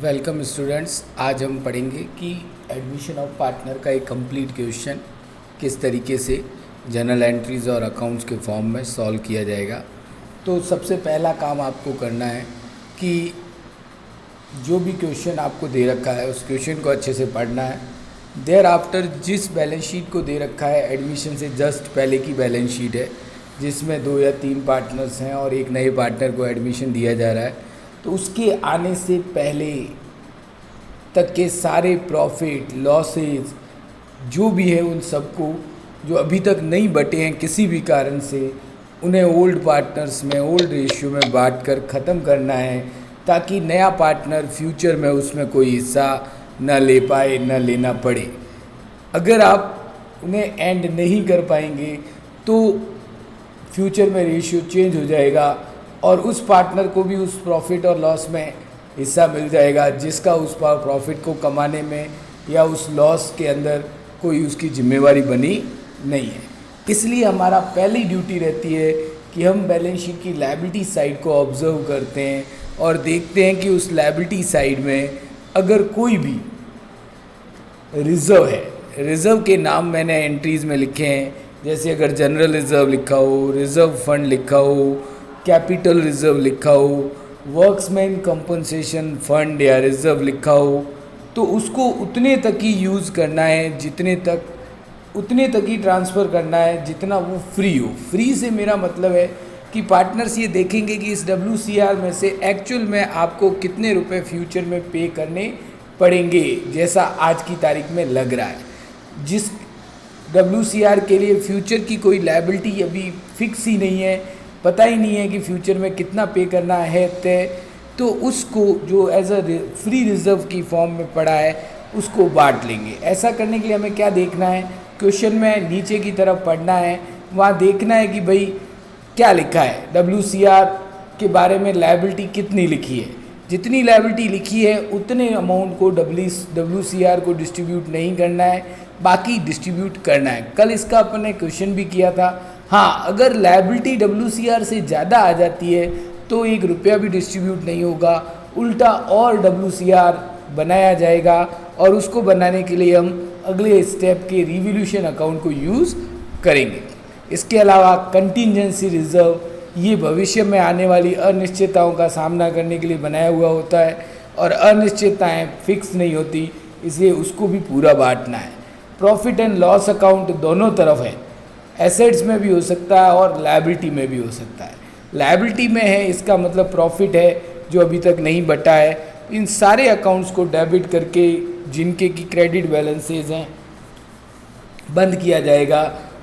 Welcome students. आज हम पढ़ेंगे कि एडमिशन ऑफ पार्टनर का एक कंप्लीट क्वेश्चन किस तरीके से जर्नल एंट्रीज और अकाउंट्स के फॉर्म में सॉल्व किया जाएगा। तो सबसे पहला काम आपको करना है कि जो भी क्वेश्चन आपको दे रखा है उस क्वेश्चन को अच्छे से पढ़ना है। देयर आफ्टर जिस बैलेंस शीट को दे रखा है एडमिशन से जस्ट पहले की बैलेंस शीट है जिसमें 2 या 3 पार्टनर्स हैं और एक नए पार्टनर को एडमिशन दिया जा रहा है, तो उसके आने से पहले तक के सारे प्रॉफिट लॉसेस जो भी है उन सबको जो अभी तक नहीं बटे हैं किसी भी कारण से उन्हें ओल्ड पार्टनर्स में ओल्ड रेशियो में बांट कर ख़त्म करना है, ताकि नया पार्टनर फ्यूचर में उसमें कोई हिस्सा न ले पाए न लेना पड़े। अगर आप उन्हें एंड नहीं कर पाएंगे तो फ्यूचर में रेशियो चेंज हो जाएगा और उस पार्टनर को भी उस प्रॉफिट और लॉस में हिस्सा मिल जाएगा जिसका उस प्रॉफिट को कमाने में या उस लॉस के अंदर कोई उसकी जिम्मेवारी बनी नहीं है। इसलिए हमारा पहली ड्यूटी रहती है कि हम बैलेंस शीट की लायबिलिटी साइड को ऑब्जर्व करते हैं और देखते हैं कि उस लायबिलिटी साइड में अगर कोई भी रिज़र्व है, रिज़र्व के नाम मैंने एंट्रीज़ में लिखे हैं, जैसे अगर जनरल रिज़र्व लिखा हो, रिज़र्व फंड लिखा हो, कैपिटल रिज़र्व लिखा हो, वर्क्समैन कंपनसेशन फंड या रिज़र्व लिखा हो, तो उसको उतने तक ही यूज़ करना है उतने तक ही ट्रांसफ़र करना है जितना वो फ्री हो। फ्री से मेरा मतलब है कि पार्टनर्स ये देखेंगे कि इस WCR में से एक्चुअल में आपको कितने रुपए फ्यूचर में पे करने पड़ेंगे, जैसा आज की तारीख में लग रहा है। जिस WCR के लिए फ्यूचर की कोई लायबिलिटी अभी फिक्स ही नहीं है, पता ही नहीं है कि फ्यूचर में कितना पे करना है तय, तो उसको जो एज अ फ्री रिज़र्व की फॉर्म में पड़ा है उसको बांट लेंगे। ऐसा करने के लिए हमें क्या देखना है, क्वेश्चन में नीचे की तरफ पढ़ना है, वहाँ देखना है कि भाई क्या लिखा है, WCR के बारे में लायबिलिटी कितनी लिखी है। जितनी लायबिलिटी लिखी है उतने अमाउंट को WCR को डिस्ट्रीब्यूट नहीं करना है, बाकी डिस्ट्रीब्यूट करना है। कल इसका अपन ने क्वेश्चन भी किया था। हाँ, अगर लायबिलिटी WCR से ज़्यादा आ जाती है तो 1 रुपया भी डिस्ट्रीब्यूट नहीं होगा, उल्टा और WCR बनाया जाएगा और उसको बनाने के लिए हम अगले स्टेप के रिवॉल्यूशन अकाउंट को यूज़ करेंगे। इसके अलावा कंटिजेंसी रिज़र्व ये भविष्य में आने वाली अनिश्चितताओं का सामना करने के लिए बनाया हुआ होता है और अनिश्चितताएँ फिक्स नहीं होती, इसलिए उसको भी पूरा बांटना है। प्रॉफिट एंड लॉस अकाउंट दोनों तरफ है, एसेट्स में भी हो सकता है और लायबिलिटी में भी हो सकता है। लायबिलिटी में है इसका मतलब प्रॉफिट है जो अभी तक नहीं बटा है, इन सारे अकाउंट्स को डेबिट करके जिनके की क्रेडिट बैलेंसेज हैं बंद किया जाएगा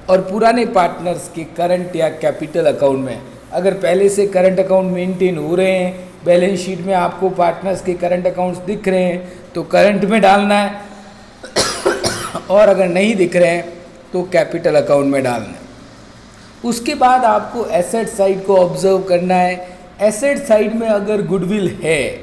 और पुराने पार्टनर्स के करंट या कैपिटल अकाउंट में, अगर पहले से करंट अकाउंट मेंटेन हो रहे हैं, बैलेंस शीट में आपको पार्टनर्स के करंट अकाउंट्स दिख रहे हैं तो करंट में डालना है और अगर नहीं दिख रहे हैं तो कैपिटल अकाउंट में डालना है। उसके बाद आपको एसेट साइड को ऑब्जर्व करना है। एसेट साइड में अगर गुडविल है,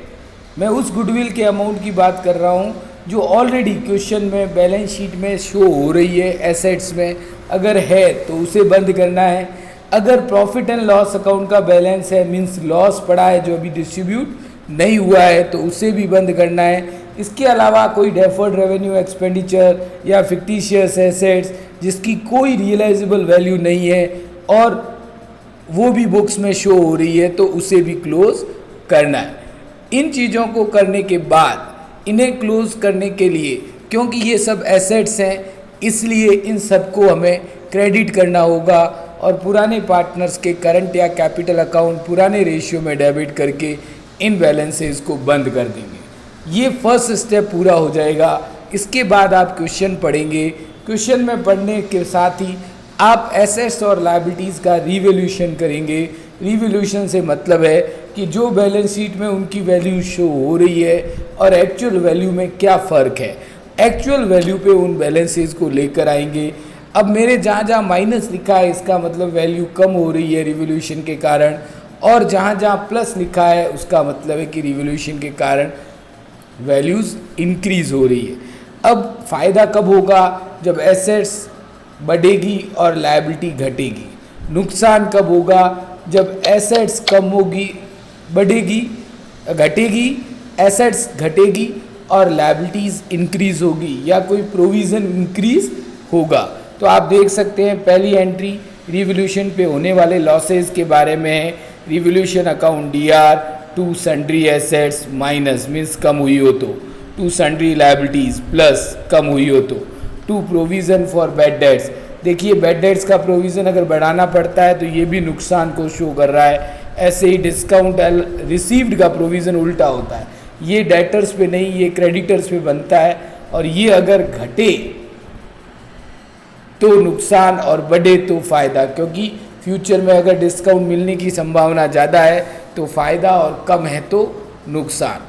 मैं उस गुडविल के अमाउंट की बात कर रहा हूँ जो ऑलरेडी क्वेश्चन में बैलेंस शीट में शो हो रही है, एसेट्स में अगर है तो उसे बंद करना है। अगर प्रॉफिट एंड लॉस अकाउंट का बैलेंस है, मीन्स लॉस पड़ा है जो अभी डिस्ट्रीब्यूट नहीं हुआ है, तो उसे भी बंद करना है। इसके अलावा कोई डेफर्ड रेवेन्यू एक्सपेंडिचर या फिक्टिशियस एसेट्स जिसकी कोई रियलाइजेबल वैल्यू नहीं है और वो भी बुक्स में शो हो रही है तो उसे भी क्लोज करना है। इन चीज़ों को करने के बाद इन्हें क्लोज करने के लिए, क्योंकि ये सब एसेट्स हैं इसलिए इन सबको हमें क्रेडिट करना होगा और पुराने पार्टनर्स के करंट या कैपिटल अकाउंट पुराने रेशियो में डेबिट करके इन बैलेंसेस को बंद कर देंगे। ये फर्स्ट स्टेप पूरा हो जाएगा। इसके बाद आप क्वेश्चन पढ़ेंगे। क्वेश्चन में पढ़ने के साथ ही आप एसेट्स और लायबिलिटीज़ का रिवॉल्यूशन करेंगे। रिवॉल्यूशन से मतलब है कि जो बैलेंस शीट में उनकी वैल्यू शो हो रही है और एक्चुअल वैल्यू में क्या फ़र्क है, एक्चुअल वैल्यू पे उन बैलेंसेस को लेकर आएंगे। अब मेरे जहाँ जहाँ माइनस लिखा है इसका मतलब वैल्यू कम हो रही है रिवॉल्यूशन के कारण, और जहाँ जहाँ प्लस लिखा है उसका मतलब है कि रिवॉल्यूशन के कारण वैल्यूज़ इंक्रीज़ हो रही है। अब फ़ायदा कब होगा, जब एसेट्स बढ़ेगी और लायबिलिटी घटेगी। नुकसान कब होगा, जब एसेट्स कम होगी, बढ़ेगी, घटेगी एसेट्स घटेगी और लायबिलिटीज़ इंक्रीज होगी या कोई प्रोविज़न इंक्रीज होगा। तो आप देख सकते हैं पहली एंट्री रिवोल्यूशन पे होने वाले लॉसेस के बारे में है। Revaluation account DR to sundry assets minus means कम हुई हो तो, टू सन्ड्री लायबिलिटीज़ प्लस कम हुई हो तो, to provision for bad debts. देखिए बैड डेट्स का प्रोविज़न अगर बढ़ाना पड़ता है तो ये भी नुकसान को शो कर रहा है। ऐसे ही डिस्काउंट रिसीव्ड का प्रोविज़न उल्टा होता है, ये डेटर्स पे नहीं ये क्रेडिटर्स पे बनता है, और ये अगर घटे तो नुकसान और बढ़े तो फ़ायदा, क्योंकि फ्यूचर में अगर डिस्काउंट मिलने की संभावना ज़्यादा है तो फ़ायदा और कम है तो नुकसान।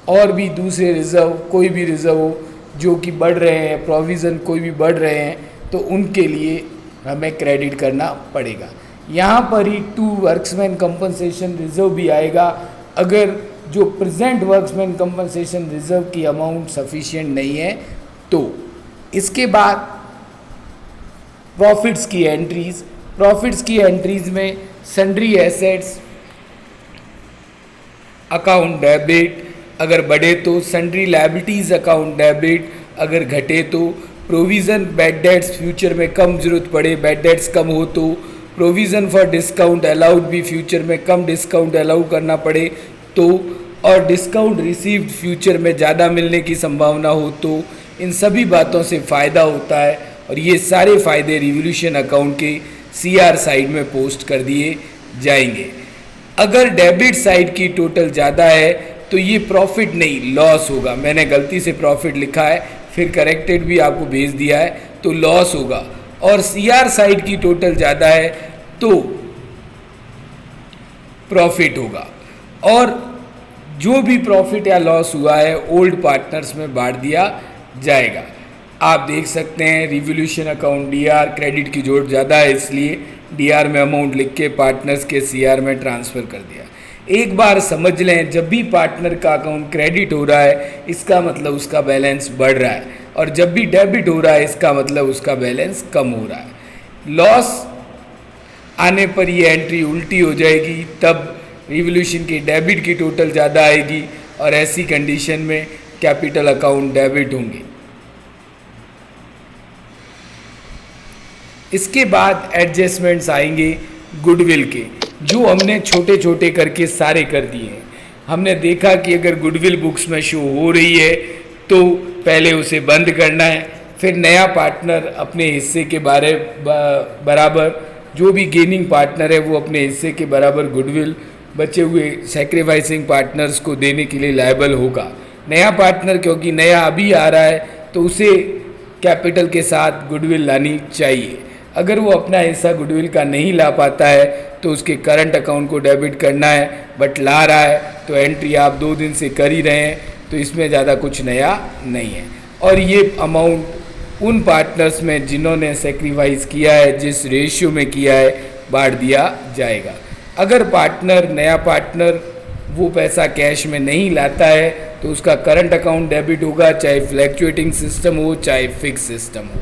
और भी दूसरे रिज़र्व कोई भी रिज़र्व हो जो कि बढ़ रहे हैं, प्रोविज़न कोई भी बढ़ रहे हैं तो उनके लिए हमें क्रेडिट करना पड़ेगा। यहाँ पर ही टू वर्क्समैन कंपनसेशन रिज़र्व भी आएगा अगर जो प्रेजेंट वर्क्समैन कंपनसेशन रिज़र्व की अमाउंट सफिशिएंट नहीं है तो। इसके बाद प्रॉफिट्स की एंट्रीज़ में सन्ड्री एसेट्स अकाउंट डेबिट अगर बढ़े तो, सन्ड्री लायबिलिटीज़ अकाउंट डेबिट अगर घटे तो, प्रोविज़न बैड डेट्स फ्यूचर में कम ज़रूरत पड़े, बैड डेट्स कम हो तो, प्रोविज़न फॉर डिस्काउंट अलाउड भी फ्यूचर में कम डिस्काउंट अलाउ करना पड़े तो, और डिस्काउंट रिसीव्ड फ्यूचर में ज़्यादा मिलने की संभावना हो तो, इन सभी बातों से फ़ायदा होता है। और ये सारे फ़ायदे रिवोल्यूशन अकाउंट के CR साइड में पोस्ट कर दिए जाएंगे। अगर डेबिट साइड की टोटल ज़्यादा है तो ये प्रॉफिट नहीं लॉस होगा। मैंने गलती से प्रॉफिट लिखा है, फिर करेक्टेड भी आपको भेज दिया है, तो लॉस होगा। और CR साइड की टोटल ज़्यादा है तो प्रॉफिट होगा, और जो भी प्रॉफिट या लॉस हुआ है ओल्ड पार्टनर्स में बांट दिया जाएगा। आप देख सकते हैं रिवोल्यूशन अकाउंट DR क्रेडिट की जोड़ ज़्यादा है इसलिए DR में अमाउंट लिख के पार्टनर्स के CR में ट्रांसफ़र कर दिया। एक बार समझ लें, जब भी पार्टनर का अकाउंट क्रेडिट हो रहा है इसका मतलब उसका बैलेंस बढ़ रहा है, और जब भी डेबिट हो रहा है इसका मतलब उसका बैलेंस कम हो रहा है। लॉस आने पर ये एंट्री उल्टी हो जाएगी, तब रिवोल्यूशन की डेबिट की टोटल ज़्यादा आएगी और ऐसी कंडीशन में कैपिटल अकाउंट डेबिट होंगे। इसके बाद एडजस्टमेंट्स आएंगे गुडविल के, जो हमने छोटे छोटे करके सारे कर दिए हैं। हमने देखा कि अगर गुडविल बुक्स में शो हो रही है तो पहले उसे बंद करना है, फिर नया पार्टनर अपने हिस्से के बराबर, जो भी गेनिंग पार्टनर है वो अपने हिस्से के बराबर गुडविल बचे हुए सैक्रिफाइसिंग पार्टनर्स को देने के लिए लायबल होगा। नया पार्टनर क्योंकि नया अभी आ रहा है तो उसे कैपिटल के साथ गुडविल लानी चाहिए। अगर वो अपना हिस्सा गुडविल का नहीं ला पाता है तो उसके करंट अकाउंट को डेबिट करना है, बट ला रहा है तो एंट्री आप 2 दिन से कर ही रहे हैं तो इसमें ज़्यादा कुछ नया नहीं है। और ये अमाउंट उन पार्टनर्स में जिन्होंने सेक्रीफाइस किया है, जिस रेशियो में किया है, बांट दिया जाएगा। अगर नया पार्टनर वो पैसा कैश में नहीं लाता है तो उसका करंट अकाउंट डेबिट होगा, चाहे फ्लैक्चुएटिंग सिस्टम हो चाहे फिक्स सिस्टम हो,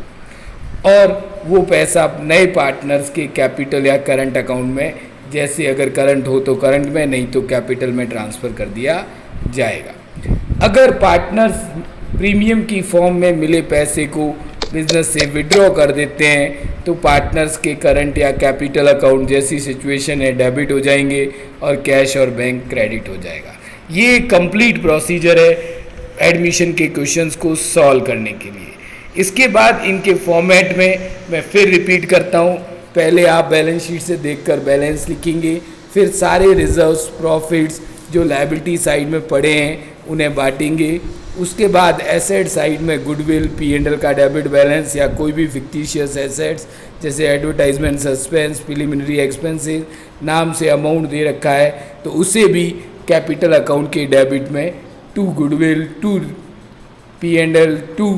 और वो पैसा नए पार्टनर्स के कैपिटल या करंट अकाउंट में, जैसे अगर करंट हो तो करंट में, नहीं तो कैपिटल में ट्रांसफ़र कर दिया जाएगा। अगर पार्टनर्स प्रीमियम की फॉर्म में मिले पैसे को बिजनेस से विड्रॉ कर देते हैं तो पार्टनर्स के करंट या कैपिटल अकाउंट जैसी सिचुएशन है डेबिट हो जाएंगे और कैश और बैंक क्रेडिट हो जाएगा। ये कंप्लीट प्रोसीजर है एडमिशन के क्वेश्चंस को सॉल्व करने के लिए। इसके बाद इनके फॉर्मेट में मैं फिर रिपीट करता हूँ, पहले आप बैलेंस शीट से देखकर बैलेंस लिखेंगे, फिर सारे रिजर्व्स प्रॉफिट्स जो लायबिलिटी साइड में पड़े हैं उन्हें बांटेंगे। उसके बाद एसेट साइड में गुडविल, P&L का डेबिट बैलेंस या कोई भी फिक्टिशियस एसेट्स जैसे एडवर्टाइजमेंट सस्पेंस, प्रिलिमिनरी एक्सपेंसेस नाम से अमाउंट दे रखा है तो उसे भी कैपिटल अकाउंट के डेबिट में to goodwill, to P&L, to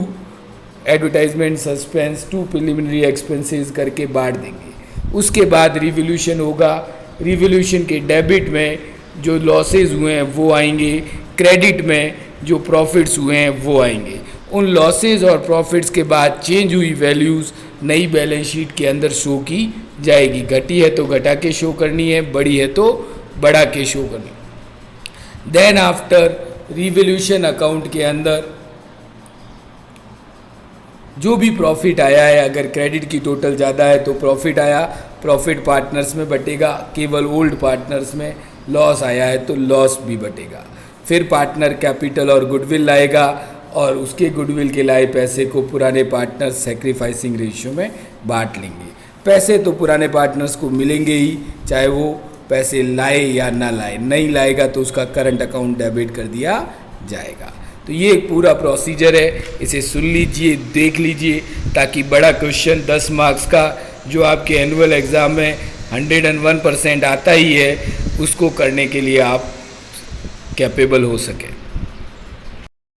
advertisement suspense, to preliminary expenses करके बांट देंगे। उसके बाद रिवोल्यूशन होगा, रिवोल्यूशन के डेबिट में जो लॉसेज हुए हैं वो आएंगे, क्रेडिट में जो प्रॉफिट्स हुए हैं वो आएंगे। उन लॉसेज और प्रॉफिट्स के बाद चेंज हुई वैल्यूज़ नई बैलेंस शीट के अंदर शो की जाएगी। घटी है तो घटा के शो करनी है, बढ़ी है तो बढ़ा के शो करनी। देन आफ्टर रिवोल्यूशन अकाउंट के अंदर जो भी प्रॉफिट आया है, अगर क्रेडिट की टोटल ज़्यादा है तो प्रॉफिट आया, प्रॉफिट पार्टनर्स में बटेगा, केवल ओल्ड पार्टनर्स में लॉस आया है तो लॉस भी बटेगा। फिर पार्टनर कैपिटल और गुडविल लाएगा और उसके गुडविल के लाए पैसे को पुराने पार्टनर्स सेक्रीफाइसिंग रेशियो में बांट लेंगे। पैसे तो पुराने पार्टनर्स को मिलेंगे ही, चाहे वो पैसे लाए या ना लाए। नहीं लाएगा तो उसका करंट अकाउंट डेबिट कर दिया जाएगा। तो ये एक पूरा प्रोसीजर है, इसे सुन लीजिए, देख लीजिए, ताकि बड़ा क्वेश्चन 10 मार्क्स का जो आपके एनुअल एग्ज़ाम में 101% आता ही है, उसको करने के लिए आप कैपेबल हो सकें।